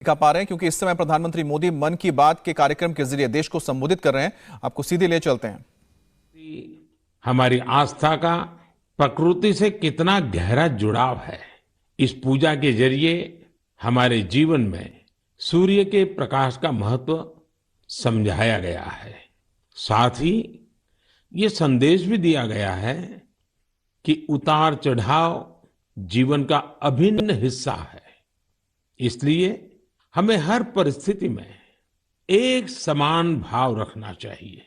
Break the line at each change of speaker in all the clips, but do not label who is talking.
का पा रहे हैं क्योंकि इस समय प्रधानमंत्री मोदी मन की बात के कार्यक्रम के जरिए देश को संबोधित कर रहे हैं। आपको सीधे ले चलते हैं।
हमारी आस्था का प्रकृति से कितना गहरा जुड़ाव है। इस पूजा के जरिए हमारे जीवन में सूर्य के प्रकाश का महत्व समझाया गया है। साथ ही ये संदेश भी दिया गया है कि उतार चढ़ाव जीवन का अभिन्न हिस्सा है। इसलिए हमें हर परिस्थिति में एक समान भाव रखना चाहिए।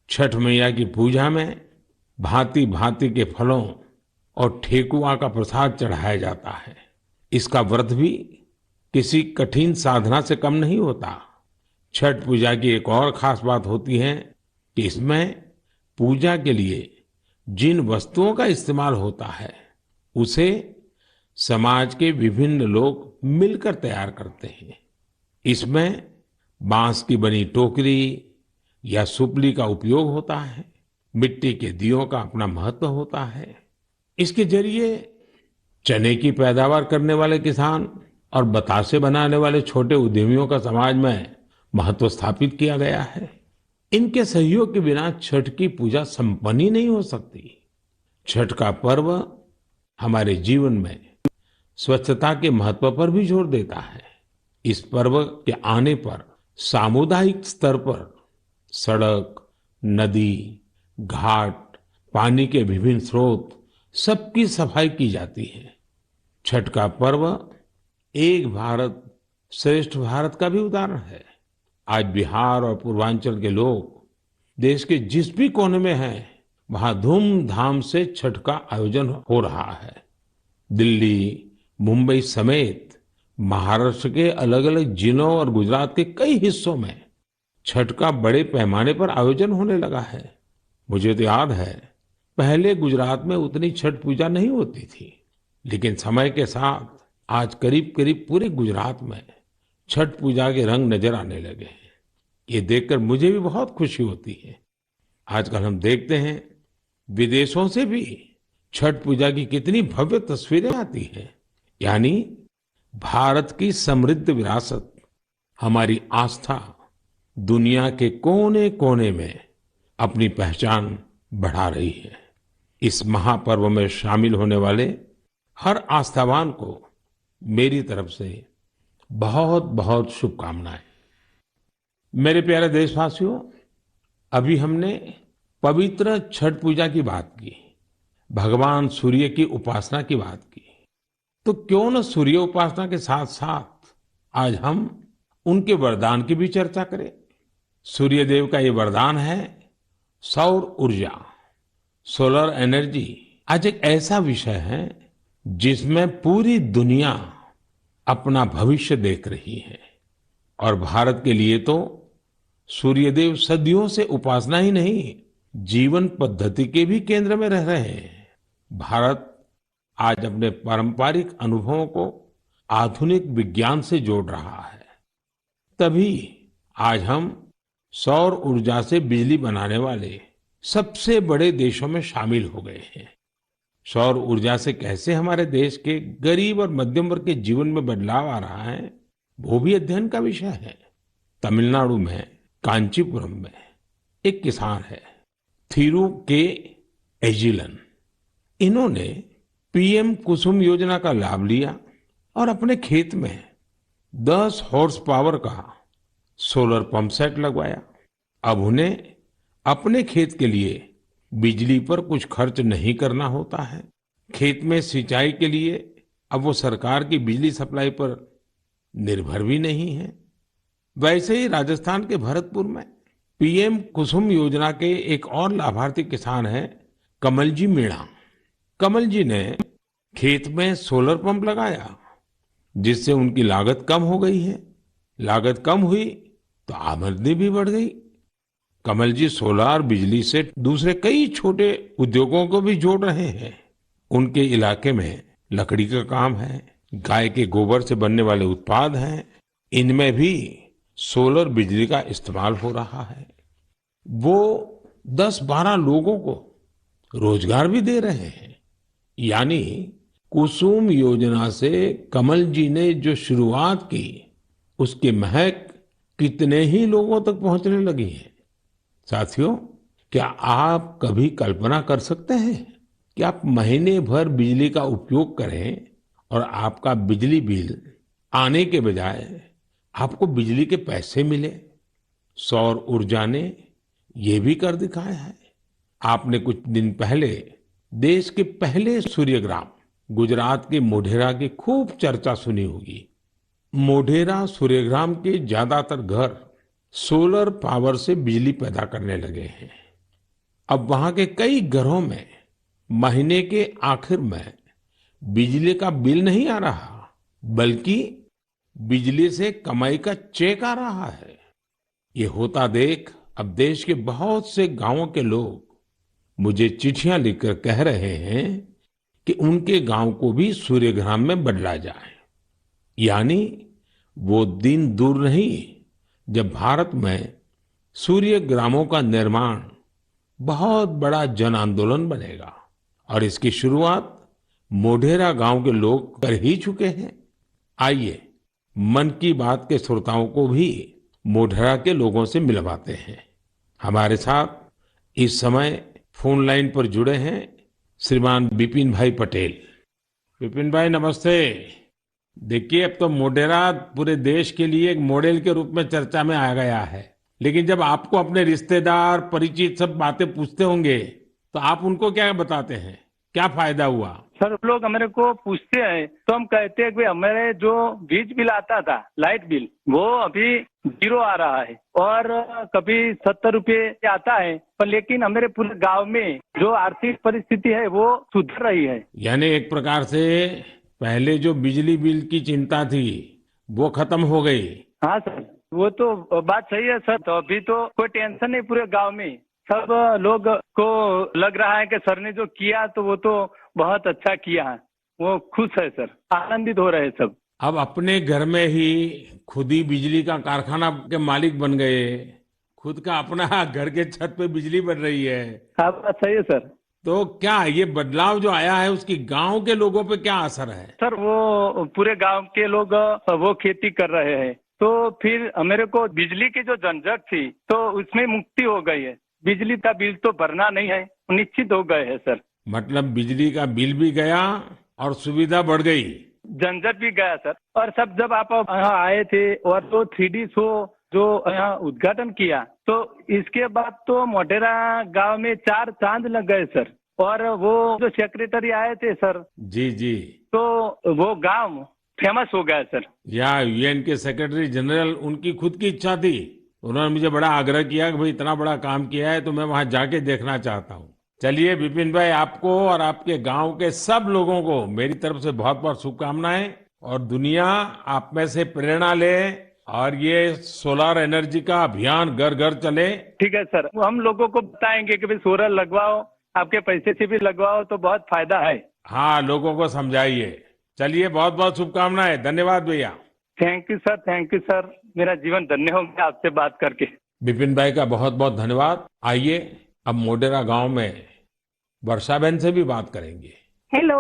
छठ मैया की पूजा में भांति भांति के फलों और ठेकुआ का प्रसाद चढ़ाया जाता है। इसका व्रत भी किसी कठिन साधना से कम नहीं होता। छठ पूजा की एक और खास बात होती है कि इसमें पूजा के लिए जिन वस्तुओं का इस्तेमाल होता है उसे समाज के विभिन्न लोग मिलकर तैयार करते हैं। इसमें बांस की बनी टोकरी या सुपली का उपयोग होता है। मिट्टी के दियों का अपना महत्व होता है। इसके जरिए चने की पैदावार करने वाले किसान और बतासे बनाने वाले छोटे उद्यमियों का समाज में महत्व स्थापित किया गया है। इनके सहयोग के बिना छठ की पूजा संपन्न ही नहीं हो सकती। छठ का पर्व हमारे जीवन में स्वच्छता के महत्व पर भी जोर देता है। इस पर्व के आने पर सामुदायिक स्तर पर सड़क, नदी, घाट, पानी के विभिन्न स्रोत सबकी सफाई की जाती है। छठ का पर्व एक भारत श्रेष्ठ भारत का भी उदाहरण है। आज बिहार और पूर्वांचल के लोग देश के जिस भी कोने में हैं, वहां धूमधाम से छठ का आयोजन हो रहा है। दिल्ली, मुंबई समेत महाराष्ट्र के अलग अलग जिलों और गुजरात के कई हिस्सों में छठ का बड़े पैमाने पर आयोजन होने लगा है। मुझे तो याद है पहले गुजरात में उतनी छठ पूजा नहीं होती थी, लेकिन समय के साथ आज करीब करीब पूरे गुजरात में छठ पूजा के रंग नजर आने लगे हैं। ये देखकर मुझे भी बहुत खुशी होती है। आजकल हम देखते हैं विदेशों से भी छठ पूजा की कितनी भव्य तस्वीरें आती हैं। यानी भारत की समृद्ध विरासत, हमारी आस्था दुनिया के कोने कोने में अपनी पहचान बढ़ा रही है। इस महापर्व में शामिल होने वाले हर आस्थावान को मेरी तरफ से बहुत बहुत शुभकामनाएं। मेरे प्यारे देशवासियों, अभी हमने पवित्र छठ पूजा की बात की, भगवान सूर्य की उपासना की बात की। तो क्यों न सूर्य उपासना के साथ साथ आज हम उनके वरदान की भी चर्चा करें। सूर्य देव का ये वरदान है सौर ऊर्जा, सोलर एनर्जी। आज एक ऐसा विषय है जिसमें पूरी दुनिया अपना भविष्य देख रही है। और भारत के लिए तो सूर्यदेव सदियों से उपासना ही नहीं, जीवन पद्धति के भी केंद्र में रह रहे हैं। भारत आज अपने पारंपरिक अनुभवों को आधुनिक विज्ञान से जोड़ रहा है। तभी आज हम सौर ऊर्जा से बिजली बनाने वाले सबसे बड़े देशों में शामिल हो गए हैं। सौर ऊर्जा से कैसे हमारे देश के गरीब और मध्यम वर्ग के जीवन में बदलाव आ रहा है, वो भी अध्ययन का विषय है। तमिलनाडु में कांचीपुरम में एक किसान है, थिरु के एजिलन। इन्होंने पीएम कुसुम योजना का लाभ लिया और अपने खेत में 10 हॉर्स पावर का सोलर पंप सेट लगवाया। अब उन्हें अपने खेत के लिए बिजली पर कुछ खर्च नहीं करना होता है। खेत में सिंचाई के लिए अब वो सरकार की बिजली सप्लाई पर निर्भर भी नहीं है। वैसे ही राजस्थान के भरतपुर में पीएम कुसुम योजना के एक और लाभार्थी किसान हैं कमलजी मीणा। कमल जी ने खेत में सोलर पंप लगाया, जिससे उनकी लागत कम हो गई है। लागत कम हुई तो आमदनी भी बढ़ गई। कमल जी सोलार बिजली से दूसरे कई छोटे उद्योगों को भी जोड़ रहे हैं। उनके इलाके में लकड़ी का काम है, गाय के गोबर से बनने वाले उत्पाद हैं, इनमें भी सोलर बिजली का इस्तेमाल हो रहा है। वो 10-12 लोगों को रोजगार भी दे रहे हैं। यानी कुसुम योजना से कमल जी ने जो शुरुआत की उसकी महक कितने ही लोगों तक पहुंचने लगी है। साथियों, क्या आप कभी कल्पना कर सकते हैं कि आप महीने भर बिजली का उपयोग करें और आपका बिजली बिल आने के बजाय आपको बिजली के पैसे मिले? सौर ऊर्जा ने ये भी कर दिखाया है। आपने कुछ दिन पहले देश के पहले सूर्य ग्राम गुजरात के मोढेरा की खूब चर्चा सुनी होगी। मोढेरा सूर्यग्राम के ज्यादातर घर सोलर पावर से बिजली पैदा करने लगे हैं। अब वहां के कई घरों में महीने के आखिर में बिजली का बिल नहीं आ रहा, बल्कि बिजली से कमाई का चेक आ रहा है। ये होता देख अब देश के बहुत से गांवों के लोग मुझे चिट्ठियां लिखकर कह रहे हैं कि उनके गांव को भी सूर्यग्राम में बदला जाए। यानी वो दिन दूर नहीं जब भारत में सूर्य ग्रामों का निर्माण बहुत बड़ा जन आंदोलन बनेगा। और इसकी शुरुआत मोढेरा गांव के लोग कर ही चुके हैं। आइए मन की बात के श्रोताओं को भी मोढेरा के लोगों से मिलवाते हैं। हमारे साथ इस समय फोन लाइन पर जुड़े हैं श्रीमान बिपिन भाई पटेल। बिपिन भाई नमस्ते। देखिए, अब तो मोढेरा पूरे देश के लिए एक मॉडल के रूप में चर्चा में आ गया है। लेकिन जब आपको अपने रिश्तेदार परिचित सब बातें पूछते होंगे तो आप उनको क्या बताते हैं? क्या फायदा हुआ?
सर, लोग हमारे को पूछते हैं तो हम कहते हैं कि हमारे जो बिजली बिल आता था, लाइट बिल, वो अभी 0 आ रहा है और कभी 70 रुपये आता है। पर लेकिन हमारे पूरे गांव में जो आर्थिक परिस्थिति है वो सुधर रही है।
यानी एक प्रकार से पहले जो बिजली बिल की चिंता थी वो खत्म हो गई।
हाँ सर, वो तो बात सही है सर। तो अभी तो कोई टेंशन नहीं पूरे गांव में। सब लोग को लग रहा है कि सर ने जो किया तो वो तो बहुत अच्छा किया है। वो खुश है सर, आनंदित हो रहे हैं सब।
अब अपने घर में ही खुद ही बिजली का कारखाना के मालिक बन गए। खुद का अपना घर के छत पे बिजली बन रही है।
हाँ, बात सही है सर।
तो क्या ये बदलाव जो आया है उसकी गांव के लोगों पे क्या असर है?
सर, वो पूरे गांव के लोग वो खेती कर रहे हैं तो फिर हमारे को बिजली की जो झंझट थी तो उसमें मुक्ति हो गई है। बिजली का बिल तो भरना नहीं है, निश्चित हो गए है सर।
मतलब बिजली का बिल भी गया और सुविधा बढ़ गई,
झंझट भी गया सर। और सब जब आप यहाँ आए थे और तो 3D शो जो यहाँ उद्घाटन किया तो इसके बाद तो मोढेरा गांव में 4 चांद लग गए सर। और वो जो सेक्रेटरी आए थे सर,
जी जी,
तो वो गांव फेमस हो गया सर।
या यूएन के सेक्रेटरी जनरल, उनकी खुद की इच्छा थी। उन्होंने मुझे बड़ा आग्रह किया कि भाई इतना बड़ा काम किया है तो मैं वहां जाके देखना चाहता हूँ। चलिए बिपिन भाई, आपको और आपके गांव के सब लोगों को मेरी तरफ से बहुत बहुत शुभकामनाएं। और दुनिया आप में से प्रेरणा ले और ये सोलर एनर्जी का अभियान घर घर चले।
ठीक है सर, हम लोगों को बताएंगे कि भाई सोलर लगवाओ, आपके पैसे से भी लगवाओ तो बहुत फायदा है।
हाँ, लोगों को समझाइए। चलिए, बहुत बहुत शुभकामनाएं। धन्यवाद भैया।
Thank you sir, thank you sir. मेरा जीवन धन्य हो गया आपसे बात करके।
बिपिन भाई का बहुत बहुत धन्यवाद। आइए अब मोढेरा गांव में वर्षाबेन से भी बात करेंगे।
हेलो,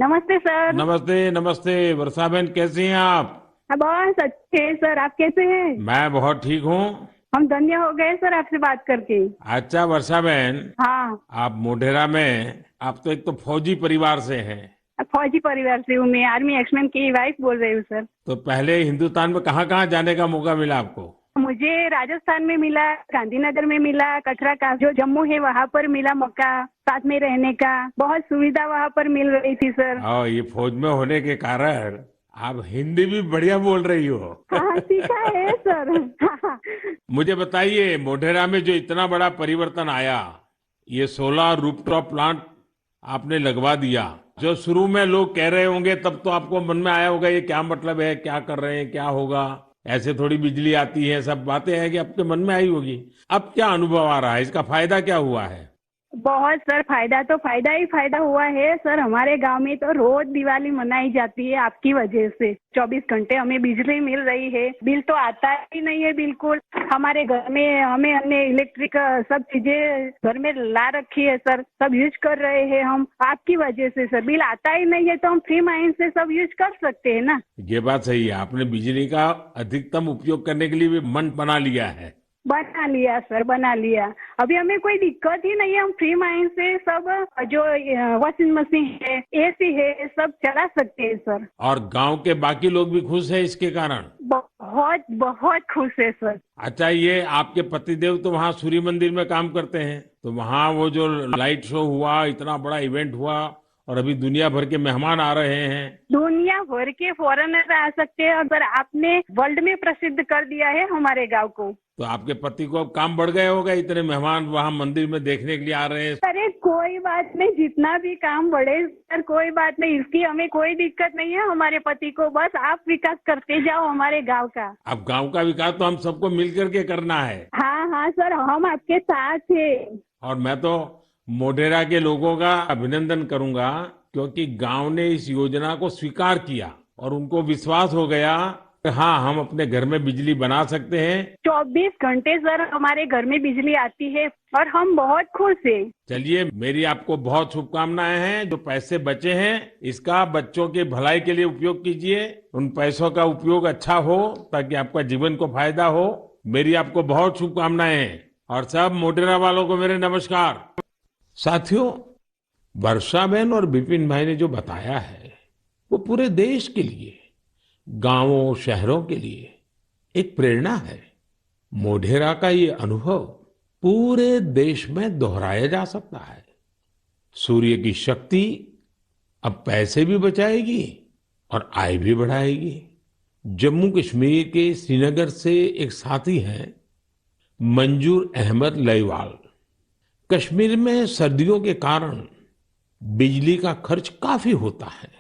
नमस्ते सर।
नमस्ते नमस्ते। वर्षाबेन, कैसी हैं आप?
बहुत अच्छे हैं सर, आप कैसे हैं?
मैं बहुत ठीक हूँ।
हम धन्य हो गए सर आपसे बात करके।
अच्छा वर्षाबेन,
हाँ,
आप मोढेरा में, आप तो एक तो फौजी परिवार से हैं।
फौजी परिवार से हूँ मैं, आर्मी एक्समैन की वाइफ बोल रही हूँ सर।
तो पहले हिंदुस्तान में कहाँ कहाँ जाने का मौका मिला आपको?
मुझे राजस्थान में मिला, गांधीनगर में मिला, कटरा का जो जम्मू है वहाँ पर मिला मौका साथ में रहने का। बहुत सुविधा वहाँ पर मिल रही थी सर।
और ये फौज में होने के कारण आप हिंदी भी बढ़िया बोल रही हो।
हाँ, सीखा है सर।
मुझे बताइए, मोढेरा में जो इतना बड़ा परिवर्तन आया, ये सोलर रूफटॉप प्लांट आपने लगवा दिया। जो शुरू में लोग कह रहे होंगे तब तो आपको मन में आया होगा ये क्या मतलब है, क्या कर रहे हैं, क्या होगा, ऐसे थोड़ी बिजली आती है, सब बातें हैं कि आपके मन में आई होगी। अब क्या अनुभव आ रहा है, इसका फायदा क्या हुआ है?
बहुत सर, फायदा तो फायदा ही फायदा हुआ है सर। हमारे गांव में तो रोज दिवाली मनाई जाती है आपकी वजह से। 24 घंटे हमें बिजली मिल रही है, बिल तो आता ही नहीं है बिल्कुल। हमारे घर में हमने इलेक्ट्रिक सब चीजें घर में ला रखी है सर, सब यूज कर रहे हैं हम आपकी वजह से सर। बिल आता ही नहीं है तो हम फ्री माइंड से सब यूज कर सकते हैं ना।
ये बात सही है, आपने बिजली का अधिकतम उपयोग करने के लिए भी मन बना लिया है।
बना लिया सर, बना लिया। अभी हमें कोई दिक्कत ही नहीं है, हम फ्री माइंड से सब जो वॉशिंग मशीन है, एसी है, सब चला सकते हैं सर।
और गांव के बाकी लोग भी खुश हैं इसके कारण।
बहुत बहुत खुश है सर।
अच्छा, ये आपके पतिदेव तो वहाँ सूर्य मंदिर में काम करते हैं, तो वहाँ वो जो लाइट शो हुआ, इतना बड़ा इवेंट हुआ और अभी दुनिया भर के मेहमान आ रहे हैं।
दुनिया भर के फॉरेनर आ सकते हैं, अगर आपने वर्ल्ड में प्रसिद्ध कर दिया है हमारे गांव को।
तो आपके पति को अब काम बढ़ गए होगा, इतने मेहमान वहाँ मंदिर में देखने के लिए आ रहे हैं।
अरे कोई बात नहीं, जितना भी काम बढ़े सर, कोई बात नहीं, इसकी हमें कोई दिक्कत नहीं है हमारे पति को। बस आप विकास करते जाओ हमारे गांव का।
अब गांव का विकास तो हम सबको मिल करके करना है।
हाँ हाँ सर, हम आपके साथ हैं।
और मैं तो मोढेरा के लोगों का अभिनंदन करूंगा, क्योंकि गांव ने इस योजना को स्वीकार किया और उनको विश्वास हो गया कि हाँ, हम अपने घर में बिजली बना सकते हैं।
24 घंटे सर हमारे घर में बिजली आती है और हम बहुत खुश हैं।
चलिए, मेरी आपको बहुत शुभकामनाएं हैं। जो पैसे बचे हैं, इसका बच्चों की भलाई के लिए उपयोग कीजिए। उन पैसों का उपयोग अच्छा हो ताकि आपका जीवन को फायदा हो। मेरी आपको बहुत शुभकामनाएं हैं और सब मोढेरा वालों को मेरे नमस्कार। साथियों, वर्षाबेन और विपिन भाई ने जो बताया है, वो पूरे देश के लिए, गांवों शहरों के लिए एक प्रेरणा है। मोढेरा का ये अनुभव पूरे देश में दोहराया जा सकता है। सूर्य की शक्ति अब पैसे भी बचाएगी और आय भी बढ़ाएगी। जम्मू कश्मीर के श्रीनगर से एक साथी हैं मंजूर अहमद लईवाल। कश्मीर में सर्दियों के कारण बिजली का खर्च काफी होता है।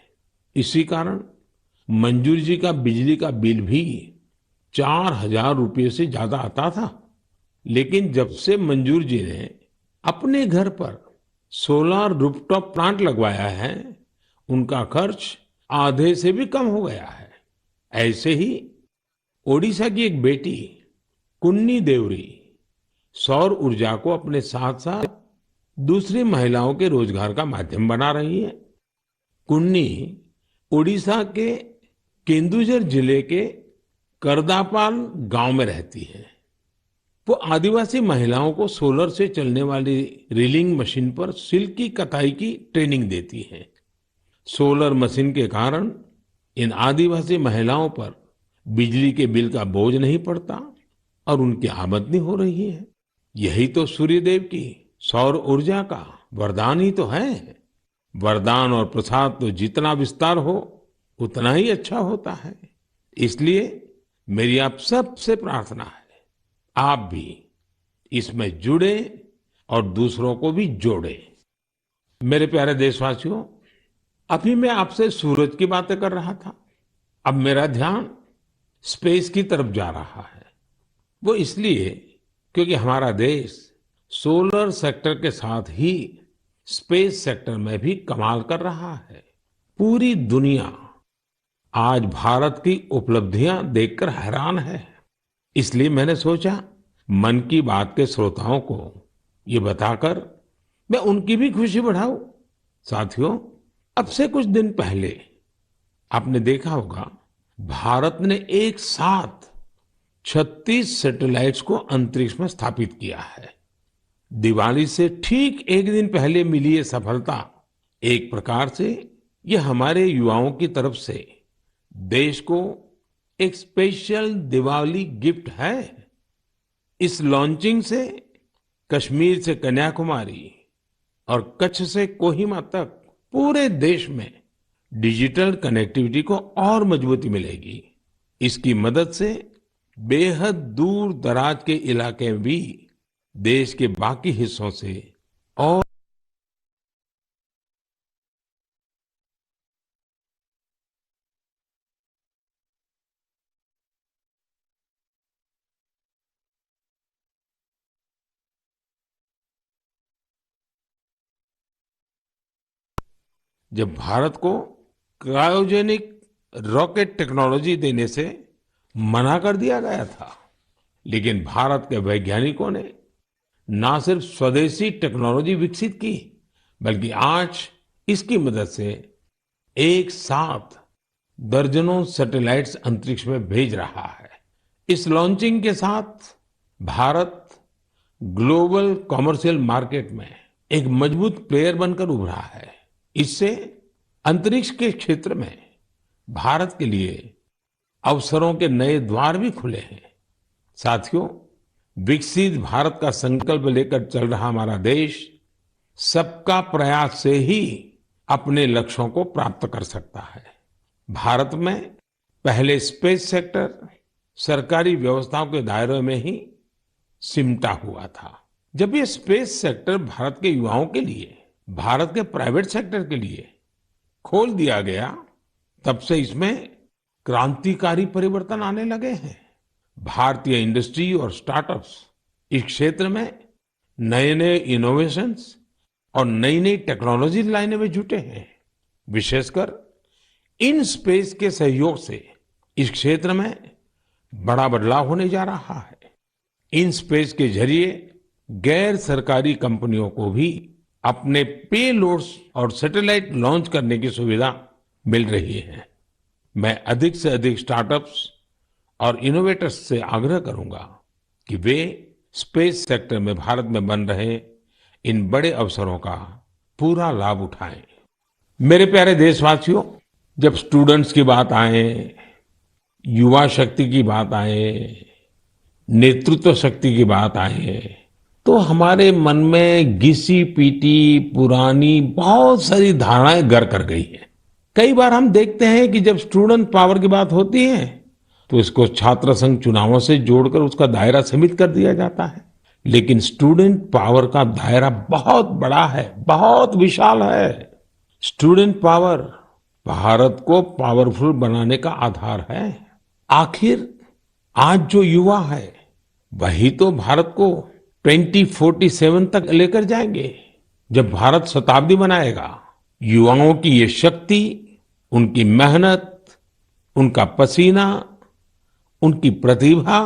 इसी कारण मंजूर जी का बिजली का बिल भी 4,000 रुपये से ज्यादा आता था। लेकिन जब से मंजूर जी ने अपने घर पर सोलर रूफटॉप प्लांट लगवाया है, उनका खर्च आधे से भी कम हो गया है। ऐसे ही ओडिशा की एक बेटी कुन्नी देवरी सौर ऊर्जा को अपने साथ साथ दूसरी महिलाओं के रोजगार का माध्यम बना रही है। कुन्नी ओडिशा के केंदुझर जिले के करदापाल गांव में रहती है। वो आदिवासी महिलाओं को सोलर से चलने वाली रीलिंग मशीन पर सिल्क की कताई की ट्रेनिंग देती है। सोलर मशीन के कारण इन आदिवासी महिलाओं पर बिजली के बिल का बोझ नहीं पड़ता और उनकी आमदनी हो रही है। यही तो सूर्यदेव की सौर ऊर्जा का वरदान ही तो है। वरदान और प्रसाद तो जितना विस्तार हो उतना ही अच्छा होता है। इसलिए मेरी आप सबसे प्रार्थना है, आप भी इसमें जुड़े और दूसरों को भी जोड़े। मेरे प्यारे देशवासियों, अभी मैं आपसे सूरज की बातें कर रहा था। अब मेरा ध्यान स्पेस की तरफ जा रहा है। वो इसलिए क्योंकि हमारा देश सोलर सेक्टर के साथ ही स्पेस सेक्टर में भी कमाल कर रहा है। पूरी दुनिया आज भारत की उपलब्धियां देखकर हैरान है। इसलिए मैंने सोचा मन की बात के श्रोताओं को ये बताकर मैं उनकी भी खुशी बढ़ाऊं। साथियों, अब से कुछ दिन पहले आपने देखा होगा, भारत ने एक साथ 36 सैटेलाइट्स को अंतरिक्ष में स्थापित किया है। दिवाली से ठीक एक दिन पहले मिली ये सफलता एक प्रकार से ये हमारे युवाओं की तरफ से देश को एक स्पेशल दिवाली गिफ्ट है। इस लॉन्चिंग से कश्मीर से कन्याकुमारी और कच्छ से कोहिमा तक पूरे देश में डिजिटल कनेक्टिविटी को और मजबूती मिलेगी। इसकी मदद से बेहद दूर दराज के इलाके भी देश के बाकी हिस्सों से और जब भारत को क्रायोजेनिक रॉकेट टेक्नोलॉजी देने से मना कर दिया गया था, लेकिन भारत के वैज्ञानिकों ने ना सिर्फ स्वदेशी टेक्नोलॉजी विकसित की, बल्कि आज इसकी मदद से एक साथ दर्जनों सैटेलाइट्स अंतरिक्ष में भेज रहा है। इस लॉन्चिंग के साथ भारत ग्लोबल कॉमर्शियल मार्केट में एक मजबूत प्लेयर बनकर उभरा है। इससे अंतरिक्ष के क्षेत्र में भारत के लिए अवसरों के नए द्वार भी खुले हैं। साथियों, विकसित भारत का संकल्प लेकर चल रहा हमारा देश सबका प्रयास से ही अपने लक्ष्यों को प्राप्त कर सकता है। भारत में पहले स्पेस सेक्टर सरकारी व्यवस्थाओं के दायरे में ही सिमटा हुआ था। जब ये स्पेस सेक्टर भारत के युवाओं के लिए, भारत के प्राइवेट सेक्टर के लिए खोल दिया गया, तब से इसमें क्रांतिकारी परिवर्तन आने लगे हैं। भारतीय इंडस्ट्री और स्टार्टअप्स इस क्षेत्र में नए नए इनोवेशंस और नई नई टेक्नोलॉजी लाने में जुटे हैं। विशेषकर इन स्पेस के सहयोग से इस क्षेत्र में बड़ा बदलाव होने जा रहा है। इन स्पेस के जरिए गैर सरकारी कंपनियों को भी अपने पेलोड्स और सैटेलाइट लॉन्च करने की सुविधा मिल रही है। मैं अधिक से अधिक स्टार्टअप्स और इनोवेटर्स से आग्रह करूंगा कि वे स्पेस सेक्टर में भारत में बन रहे इन बड़े अवसरों का पूरा लाभ उठाएं। मेरे प्यारे देशवासियों, जब स्टूडेंट्स की बात आए, युवा शक्ति की बात आए, नेतृत्व शक्ति की बात आए, तो हमारे मन में घिसी पीटी पुरानी बहुत सारी धारणाएं घर कर गई है। कई बार हम देखते हैं कि जब स्टूडेंट पावर की बात होती है तो इसको छात्र संघ चुनावों से जोड़कर उसका दायरा सीमित कर दिया जाता है, लेकिन स्टूडेंट पावर का दायरा बहुत बड़ा है, बहुत विशाल है। स्टूडेंट पावर भारत को पावरफुल बनाने का आधार है। आखिर आज जो युवा है वही तो भारत को 2047 तक लेकर जाएंगे। जब भारत शताब्दी मनाएगा, युवाओं की ये शक्ति, उनकी मेहनत, उनका पसीना, उनकी प्रतिभा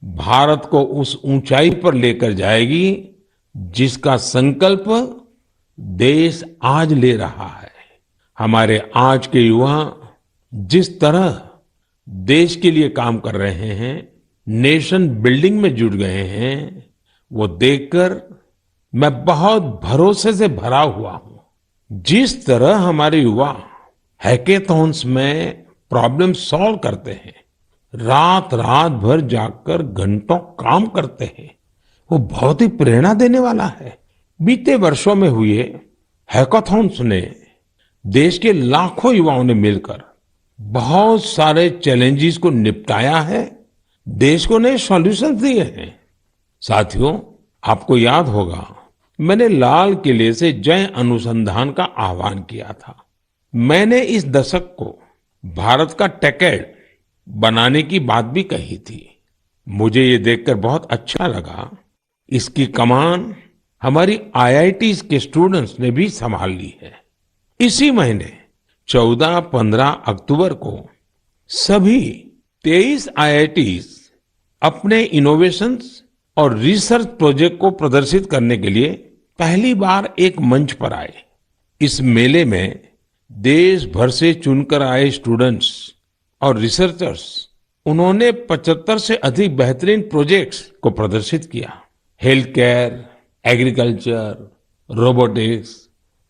भारत को उस ऊंचाई पर लेकर जाएगी जिसका संकल्प देश आज ले रहा है। हमारे आज के युवा जिस तरह देश के लिए काम कर रहे हैं, नेशन बिल्डिंग में जुट गए हैं, वो देखकर मैं बहुत भरोसे से भरा हुआ हूं। जिस तरह हमारे युवा हैकेथॉन्स में प्रॉब्लम सॉल्व करते हैं, रात रात भर जाकर घंटों काम करते हैं, वो बहुत ही प्रेरणा देने वाला है। बीते वर्षों में हुए हैकेथॉन्स ने देश के लाखों युवाओं ने मिलकर बहुत सारे चैलेंजेस को निपटाया है, देश को नए सॉल्यूशन दिए हैं। साथियों, आपको याद होगा मैंने लाल किले से जय अनुसंधान का आह्वान किया था। मैंने इस दशक को भारत का टेकेड बनाने की बात भी कही थी। मुझे ये देखकर बहुत अच्छा लगा, इसकी कमान हमारी आईआईटीज के स्टूडेंट्स ने भी संभाल ली है। इसी महीने 14-15 अक्टूबर को सभी 23 आईआईटीज अपने इनोवेशंस और रिसर्च प्रोजेक्ट को प्रदर्शित करने के लिए पहली बार एक मंच पर आए। इस मेले में देश भर से चुनकर आए स्टूडेंट्स और रिसर्चर्स, उन्होंने 75 से अधिक बेहतरीन प्रोजेक्ट्स को प्रदर्शित किया। Health care, agriculture, robotics,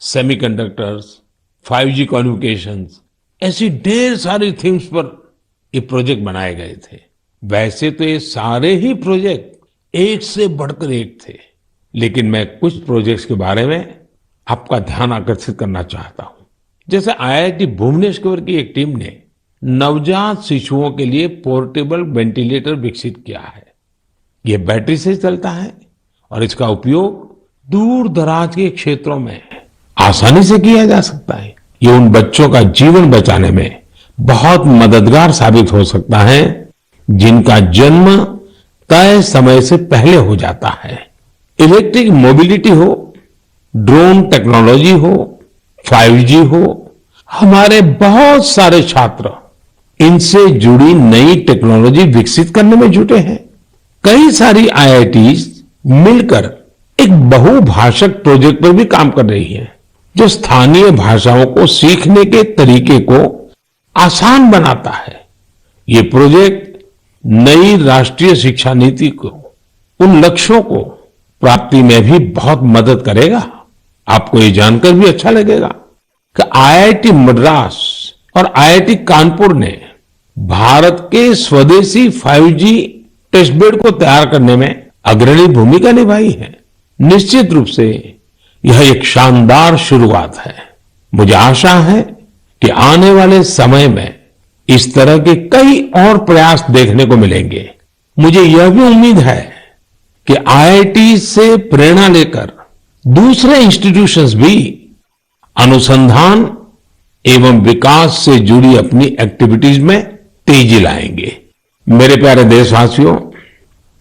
semiconductors, 5G communications, ऐसी ढेर सारी थीम्स पर ये प्रोजेक्ट बनाए गए थे। वैसे तो ये सारे ही प्रोजेक्ट एक से बढ़कर एक थे, लेकिन मैं कुछ प्रोजेक्ट्स के बारे में आपका ध्यान आकर्षित करना चाहता हूं। जैसे आईआईटी भुवनेश्वर की एक टीम ने नवजात शिशुओं के लिए पोर्टेबल वेंटिलेटर विकसित किया है। ये बैटरी से चलता है और इसका उपयोग दूर दराज के क्षेत्रों में आसानी से किया जा सकता है। ये उन बच्चों का जीवन बचाने में बहुत मददगार साबित हो सकता है जिनका जन्म तय समय से पहले हो जाता है। इलेक्ट्रिक मोबिलिटी हो, ड्रोन टेक्नोलॉजी हो, 5G हो, हमारे बहुत सारे छात्र इनसे जुड़ी नई टेक्नोलॉजी विकसित करने में जुटे हैं। कई सारी IITs मिलकर एक बहुभाषक प्रोजेक्ट पर भी काम कर रही है, जो स्थानीय भाषाओं को सीखने के तरीके को आसान बनाता है। ये प्रोजेक्ट नई राष्ट्रीय शिक्षा नीति को, उन लक्ष्यों को प्राप्ति में भी बहुत मदद करेगा। आपको ये जानकर भी अच्छा लगेगा कि IIT मद्रास और IIT कानपुर ने भारत के स्वदेशी 5G टेस्ट बेड को तैयार करने में अग्रणी भूमिका निभाई है। निश्चित रूप से यह एक शानदार शुरुआत है। मुझे आशा है कि आने वाले समय में इस तरह के कई और प्रयास देखने को मिलेंगे। मुझे यह भी उम्मीद है कि IIT से प्रेरणा लेकर दूसरे इंस्टीट्यूशंस भी अनुसंधान एवं विकास से जुड़ी अपनी एक्टिविटीज में तेजी लाएंगे। मेरे प्यारे देशवासियों,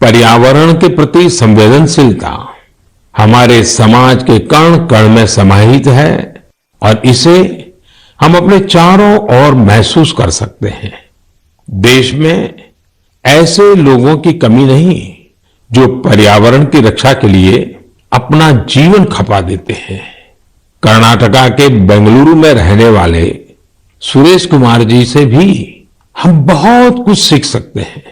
पर्यावरण के प्रति संवेदनशीलता हमारे समाज के कण कण में समाहित है और इसे हम अपने चारों ओर महसूस कर सकते हैं। देश में ऐसे लोगों की कमी नहीं जो पर्यावरण की रक्षा के लिए अपना जीवन खपा देते हैं। कर्नाटका के बेंगलुरु में रहने वाले सुरेश कुमार जी से भी हम बहुत कुछ सीख सकते हैं।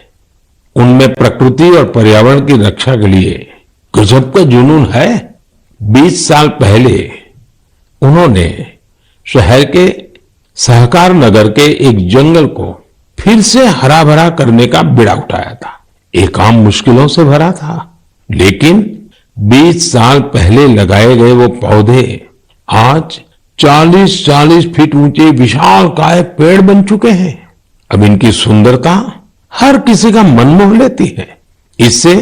उनमें प्रकृति और पर्यावरण की रक्षा के लिए गजब का जुनून है। 20 साल पहले उन्होंने शहर के सहकार नगर के एक जंगल को फिर से हरा भरा करने का बीड़ा उठाया था। ये काम मुश्किलों से भरा था, लेकिन 20 साल पहले लगाए गए वो पौधे आज 40-40 फीट ऊंचे विशालकाय पेड़ बन चुके हैं। अब इनकी सुंदरता हर किसी का मन मोह लेती है। इससे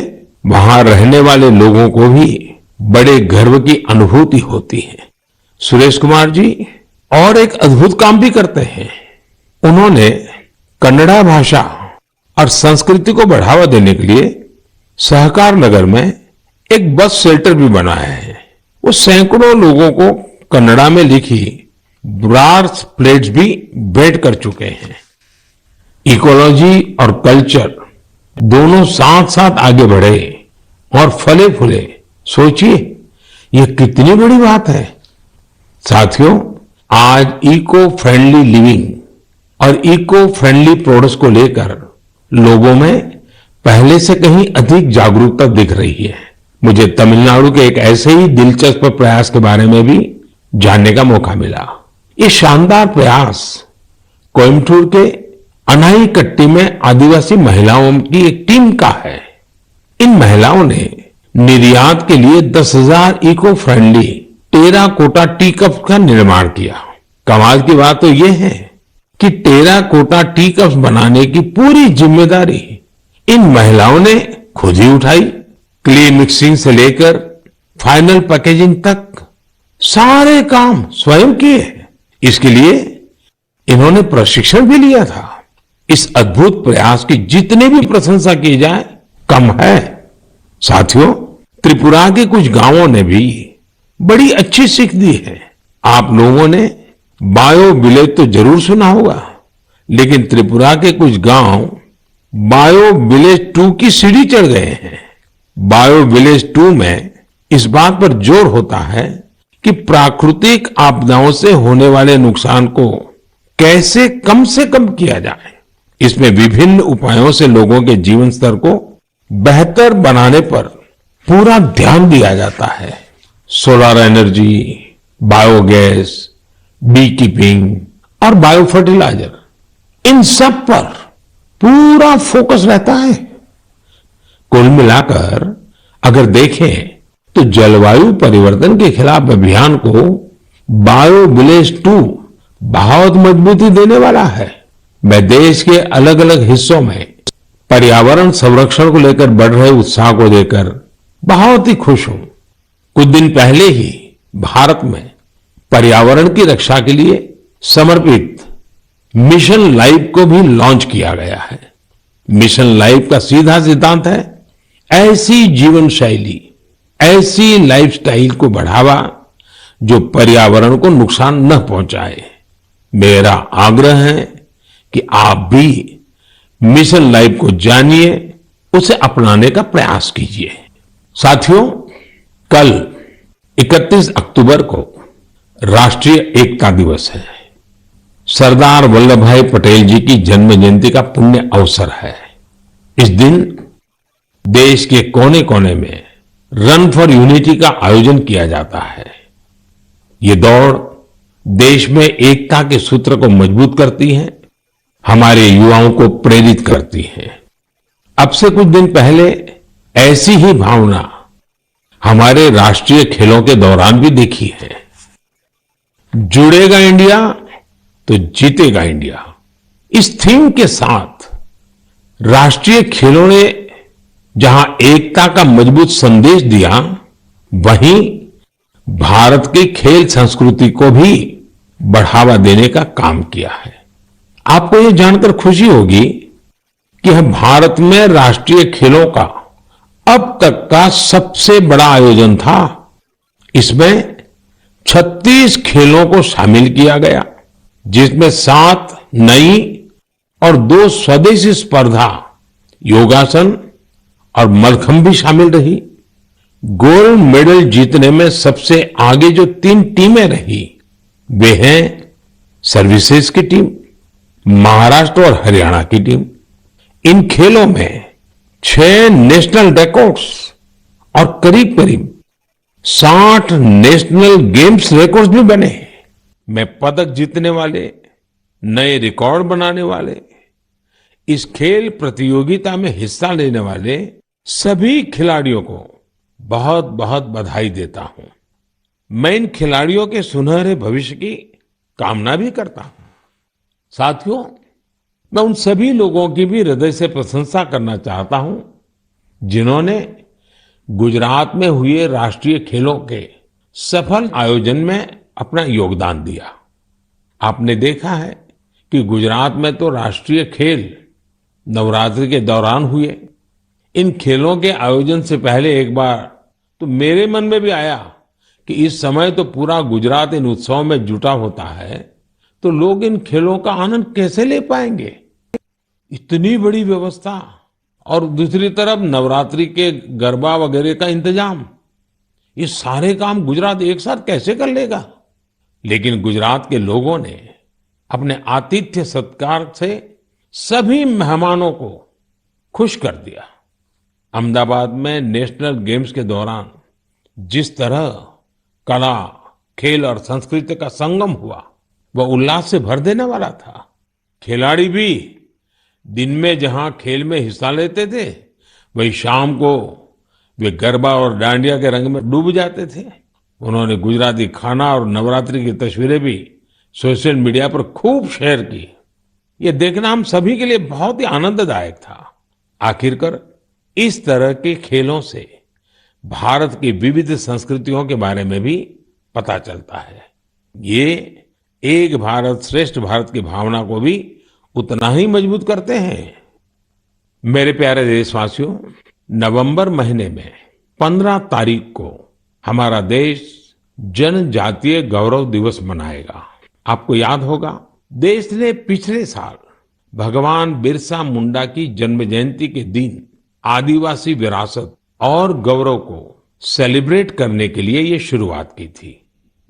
वहां रहने वाले लोगों को भी बड़े गर्व की अनुभूति होती है। सुरेश कुमार जी और एक अद्भुत काम भी करते हैं। उन्होंने कन्नड़ा भाषा और संस्कृति को बढ़ावा देने के लिए सहकार नगर में एक बस शेल्टर भी बनाया है। वो सैकड़ों लोगों को कन्नड़ा में लिखी ब्रास प्लेट्स भी भेंट कर चुके हैं। इकोलॉजी और कल्चर दोनों साथ साथ आगे बढ़े और फले फूले। सोचिए, ये कितनी बड़ी बात है। साथियों, आज इको फ्रेंडली लिविंग और इको फ्रेंडली प्रोडक्ट्स को लेकर लोगों में पहले से कहीं अधिक जागरूकता दिख रही है। मुझे तमिलनाडु के एक ऐसे ही दिलचस्प प्रयास के बारे में भी जानने का मौका मिला। ये शानदार प्रयास कोयम्बटूर के अनाईकट्टी में आदिवासी महिलाओं की एक टीम का है। इन महिलाओं ने निर्यात के लिए 10,000 eco friendly terracotta tea cup का निर्माण किया। कमाल की बात तो यह है कि टेराकोटा टी कप्स बनाने की पूरी जिम्मेदारी इन महिलाओं ने खुद ही उठाई। क्ले मिक्सिंग से लेकर फाइनल पैकेजिंग तक सारे काम स्वयं किए। इसके लिए इन्होंने प्रशिक्षण भी लिया था। इस अद्भुत प्रयास की जितनी भी प्रशंसा की जाए कम है। साथियों, त्रिपुरा के कुछ गांवों ने भी बड़ी अच्छी सीख दी है। आप लोगों ने बायो विलेज तो जरूर सुना होगा, लेकिन त्रिपुरा के कुछ गांव बायो विलेज 2 की सीढ़ी चढ़ गए हैं। बायो विलेज 2 में इस बात पर जोर होता है कि प्राकृतिक आपदाओं से होने वाले नुकसान को कैसे कम से कम किया जाए। इसमें विभिन्न उपायों से लोगों के जीवन स्तर को बेहतर बनाने पर पूरा ध्यान दिया जाता है। Solar energy, biogas, bee keeping और बायो फर्टिलाइजर, इन सब पर पूरा फोकस रहता है। कुल मिलाकर अगर देखें तो जलवायु परिवर्तन के खिलाफ अभियान को बायो विलेज 2 बहुत मजबूती देने वाला है। मैं देश के अलग अलग हिस्सों में पर्यावरण संरक्षण को लेकर बढ़ रहे उत्साह को देखकर बहुत ही खुश हूं। कुछ दिन पहले ही भारत में पर्यावरण की रक्षा के लिए समर्पित मिशन लाइफ को भी लॉन्च किया गया है। मिशन लाइफ का सीधा सिद्धांत है, ऐसी जीवन शैली, ऐसी लाइफस्टाइल को बढ़ावा जो पर्यावरण को नुकसान न पहुंचाए। मेरा आग्रह है कि आप भी मिशन लाइफ को जानिए, उसे अपनाने का प्रयास कीजिए। साथियों, कल 31 अक्टूबर को राष्ट्रीय एकता दिवस है। सरदार वल्लभ भाई पटेल जी की जन्म जयंती का पुण्य अवसर है। इस दिन देश के कोने कोने में रन फॉर यूनिटी का आयोजन किया जाता है। ये दौड़ देश में एकता के सूत्र को मजबूत करती है, हमारे युवाओं को प्रेरित करती है। अब से कुछ दिन पहले ऐसी ही भावना हमारे राष्ट्रीय खेलों के दौरान भी देखी है। जुड़ेगा इंडिया तो जीतेगा इंडिया, इस थीम के साथ राष्ट्रीय खेलों ने जहां एकता का मजबूत संदेश दिया, वहीं भारत की खेल संस्कृति को भी बढ़ावा देने का काम किया है। आपको यह जानकर खुशी होगी कि हम भारत में राष्ट्रीय खेलों का अब तक का सबसे बड़ा आयोजन था। इसमें 36 खेलों को शामिल किया गया, जिसमें 7 नई और 2 स्वदेशी स्पर्धा योगासन और मलखंब भी शामिल रही। गोल्ड मेडल जीतने में सबसे आगे जो 3 टीमें रही, वे हैं सर्विसेज की टीम, महाराष्ट्र और हरियाणा की टीम। इन खेलों में 6 नेशनल रिकॉर्ड्स और करीब करीब 60 नेशनल गेम्स रिकॉर्ड्स भी बने। मैं पदक जीतने वाले, नए रिकॉर्ड बनाने वाले, इस खेल प्रतियोगिता में हिस्सा लेने वाले सभी खिलाड़ियों को बहुत बहुत बधाई देता हूं। मैं इन खिलाड़ियों के सुनहरे भविष्य की कामना भी करता हूं। साथियों, मैं उन सभी लोगों की भी हृदय से प्रशंसा करना चाहता हूं जिन्होंने गुजरात में हुए राष्ट्रीय खेलों के सफल आयोजन में अपना योगदान दिया। आपने देखा है कि गुजरात में तो राष्ट्रीय खेल नवरात्रि के दौरान हुए। इन खेलों के आयोजन से पहले एक बार तो मेरे मन में भी आया कि इस समय तो पूरा गुजरात इन उत्सवों में जुटा होता है, तो लोग इन खेलों का आनंद कैसे ले पाएंगे। इतनी बड़ी व्यवस्था और दूसरी तरफ नवरात्रि के गरबा वगैरह का इंतजाम, ये सारे काम गुजरात एक साथ कैसे कर लेगा। लेकिन गुजरात के लोगों ने अपने आतिथ्य सत्कार से सभी मेहमानों को खुश कर दिया। अहमदाबाद में नेशनल गेम्स के दौरान जिस तरह कला, खेल और संस्कृति का संगम हुआ, वह उल्लास से भर देने वाला था। खिलाड़ी भी दिन में जहां खेल में हिस्सा लेते थे, वहीं शाम को वे गरबा और डांडिया के रंग में डूब जाते थे। उन्होंने गुजराती खाना और नवरात्रि की तस्वीरें भी सोशल मीडिया पर खूब शेयर की। ये देखना हम सभी के लिए बहुत ही आनंददायक था। आखिरकार इस तरह के खेलों से भारत की विविध संस्कृतियों के बारे में भी पता चलता है। ये एक भारत श्रेष्ठ भारत की भावना को भी उतना ही मजबूत करते हैं। मेरे प्यारे देशवासियों, नवंबर महीने में 15 तारीख को हमारा देश जनजातीय गौरव दिवस मनाएगा। आपको याद होगा, देश ने पिछले साल भगवान बिरसा मुंडा की जन्म जयंती के दिन आदिवासी विरासत और गौरव को सेलिब्रेट करने के लिए ये शुरुआत की थी।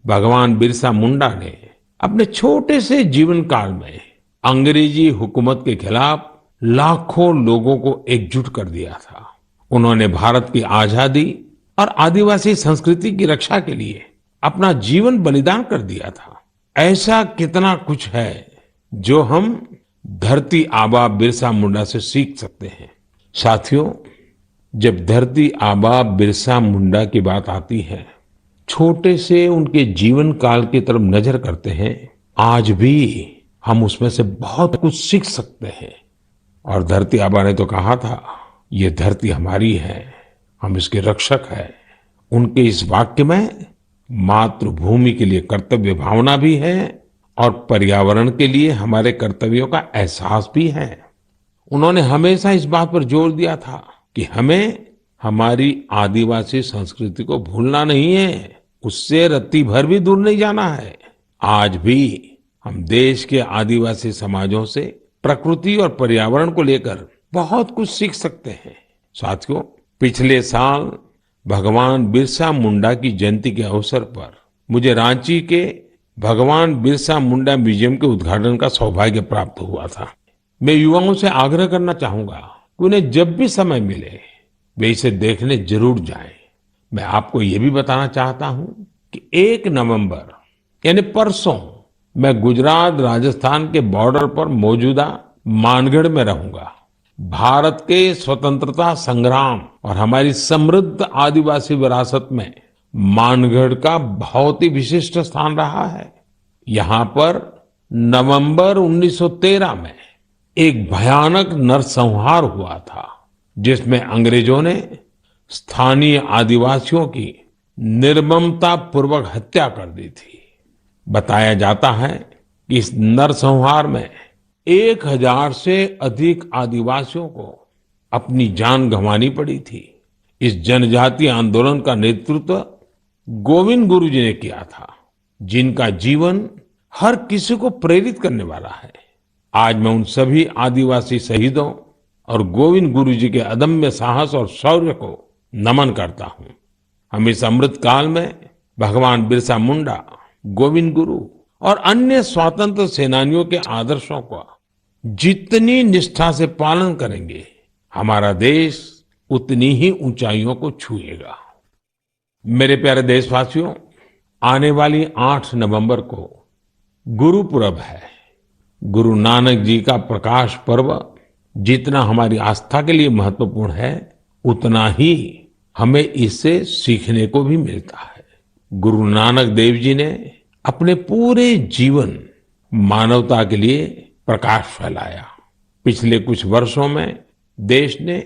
भगवान बिरसा मुंडा ने अपने छोटे से जीवन काल में अंग्रेजी हुकूमत के खिलाफ लाखों लोगों को एकजुट कर दिया था। उन्होंने भारत की आजादी और आदिवासी संस्कृति की रक्षा के लिए अपना जीवन बलिदान कर दिया था। ऐसा कितना कुछ है जो हम धरती आबा बिरसा मुंडा से सीख सकते हैं। साथियों, जब धरती आबा बिरसा मुंडा की बात आती है, छोटे से उनके जीवन काल की तरफ नजर करते हैं, आज भी हम उसमें से बहुत कुछ सीख सकते हैं। और धरती आबा ने तो कहा था, ये धरती हमारी है, हम इसके रक्षक हैं। उनके इस वाक्य में मातृभूमि के लिए कर्तव्य भावना भी है और पर्यावरण के लिए हमारे कर्तव्यों का एहसास भी है। उन्होंने हमेशा इस बात पर जोर दिया था कि हमें हमारी आदिवासी संस्कृति को भूलना नहीं है। उससे रत्ती भर भी दूर नहीं जाना है। आज भी हम देश के आदिवासी समाजों से प्रकृति और पर्यावरण को लेकर बहुत कुछ सीख सकते हैं। साथियों, पिछले साल भगवान बिरसा मुंडा की जयंती के अवसर पर मुझे रांची के भगवान बिरसा मुंडा म्यूजियम के उद्घाटन का सौभाग्य प्राप्त हुआ था। मैं युवाओं से आग्रह करना चाहूंगा कि उन्हें जब भी समय मिले वे इसे देखने जरूर जाएं। मैं आपको ये भी बताना चाहता हूं कि 1 नवंबर यानी परसों मैं गुजरात राजस्थान के बॉर्डर पर मौजूदा मानगढ़ में रहूंगा। भारत के स्वतंत्रता संग्राम और हमारी समृद्ध आदिवासी विरासत में मानगढ़ का बहुत ही विशिष्ट स्थान रहा है। यहाँ पर नवंबर 1913 में एक भयानक नरसंहार हुआ था, जिसमें अंग्रेजों ने स्थानीय आदिवासियों की निर्ममता पूर्वक हत्या कर दी थी। बताया जाता है कि इस नरसंहार में 1000 से अधिक आदिवासियों को अपनी जान गंवानी पड़ी थी। इस जनजातीय आंदोलन का नेतृत्व गोविंद गुरु जी ने किया था, जिनका जीवन हर किसी को प्रेरित करने वाला है। आज मैं उन सभी आदिवासी शहीदों और गोविंद गुरु जी के अदम्य साहस और शौर्य को नमन करता हूं। हम इस अमृत काल में भगवान बिरसा मुंडा, गोविंद गुरु और अन्य स्वतंत्र सेनानियों के आदर्शों का जितनी निष्ठा से पालन करेंगे, हमारा देश उतनी ही ऊंचाइयों को छुएगा। मेरे प्यारे देशवासियों, आने वाली 8 नवंबर को गुरुपुरब है। गुरु नानक जी का प्रकाश पर्व जितना हमारी आस्था के लिए महत्वपूर्ण है, उतना ही हमें इससे सीखने को भी मिलता है। गुरु नानक देव जी ने अपने पूरे जीवन मानवता के लिए प्रकाश फैलाया। पिछले कुछ वर्षों में देश ने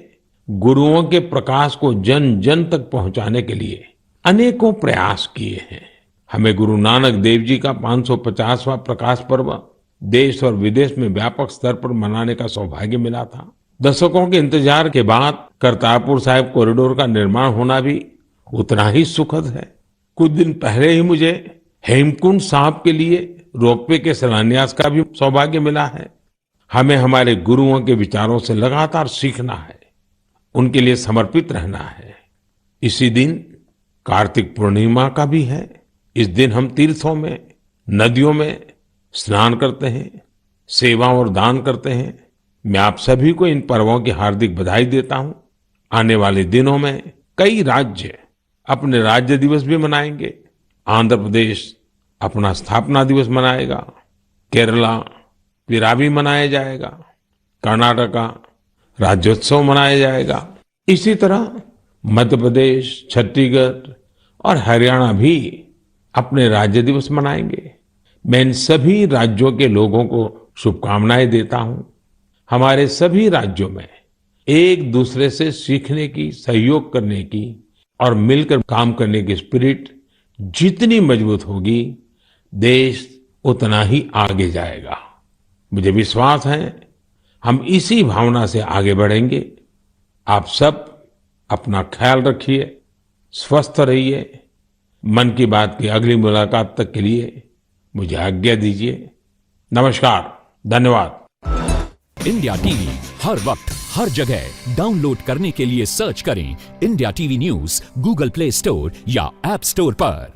गुरुओं के प्रकाश को जन जन तक पहुंचाने के लिए अनेकों प्रयास किए हैं। हमें गुरु नानक देव जी का 550वां प्रकाश पर्व देश और विदेश में व्यापक स्तर पर मनाने का सौभाग्य मिला था। दशकों के इंतजार के बाद करतारपुर साहिब कॉरिडोर का निर्माण होना भी उतना ही सुखद है। कुछ दिन पहले ही मुझे हेमकुंड साहिब के लिए रोपवे के शिलान्यास का भी सौभाग्य मिला है। हमें हमारे गुरुओं के विचारों से लगातार सीखना है, उनके लिए समर्पित रहना है। इसी दिन कार्तिक पूर्णिमा का भी है। इस दिन हम तीर्थों में, नदियों में स्नान करते हैं, सेवा और दान करते हैं। मैं आप सभी को इन पर्वों की हार्दिक बधाई देता हूं। आने वाले दिनों में कई राज्य अपने राज्य दिवस भी मनाएंगे। आंध्र प्रदेश अपना स्थापना दिवस मनाएगा, केरला पिरावी मनाया जाएगा, कर्नाटका राज्योत्सव मनाया जाएगा। इसी तरह मध्य प्रदेश, छत्तीसगढ़ और हरियाणा भी अपने राज्य दिवस मनाएंगे। मैं इन सभी राज्यों के लोगों को शुभकामनाएं देता हूं। हमारे सभी राज्यों में एक दूसरे से सीखने की, सहयोग करने की और मिलकर काम करने की स्पिरिट जितनी मजबूत होगी, देश उतना ही आगे जाएगा। मुझे विश्वास है हम इसी भावना से आगे बढ़ेंगे। आप सब अपना ख्याल रखिए, स्वस्थ रहिए। मन की बात की अगली मुलाकात तक के लिए मुझे आज्ञा दीजिए। नमस्कार, धन्यवाद।
इंडिया टीवी हर वक्त हर जगह डाउनलोड करने के लिए सर्च करें India TV news Google play store या ऐप स्टोर पर।